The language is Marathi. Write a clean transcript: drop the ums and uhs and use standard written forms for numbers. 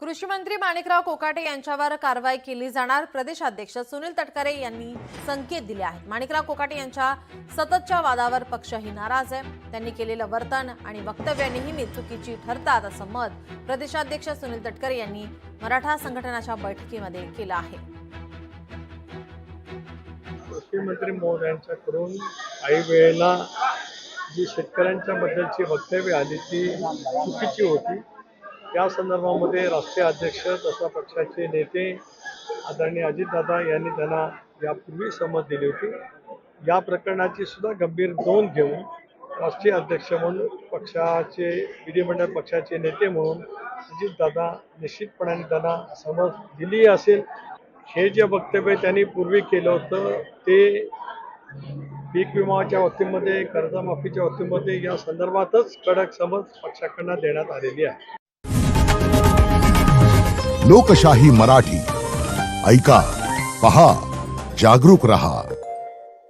कृषी मंत्री माणिकराव कोकाटे यांच्यावर कारवाई केली जाणार, प्रदेशाध्यक्ष सुनील तटकरे यांनी संकेत दिले आहेत। माणिकराव कोकाटे यांच्या सततच्या वादावर पक्षही नाराज आहे। त्यांनी केलेलं वर्तन आणि वक्तव्य नेहमी चुकीची ठरतात असं मत प्रदेशाध्यक्ष सुनील तटकरे यांनी मराठा संघटनाच्या बैठकीमध्ये केलं आहे। कृषी मंत्री महोदयांच्याकडून काही वेळेला जी शेतकऱ्यांच्या बद्दलची वक्तव्य आली ती चुकीची होती। या संदर्भामध्ये राष्ट्रीय अध्यक्ष तथा पक्षाचे नेते आदरणीय अजितदादा यांनी त्यांना यापूर्वी समज दिली होती। या प्रकरणाची सुद्धा गंभीर नोंद घेऊन राष्ट्रीय अध्यक्ष म्हणून पक्षाचे विधिमंडळ पक्षाचे नेते म्हणून अजितदादा निश्चितपणे त्यांना समज दिली असेल। हे जे वक्तव्य त्यांनी पूर्वी केलं होतं ते पीक विमाच्या बाबतीमध्ये कर्जमाफीच्या बाबतीमध्ये या संदर्भातच कडक समज पक्षाकडून देण्यात आलेली आहे। लोकशाही मराठी ऐका, पहा, जागरूक रहा।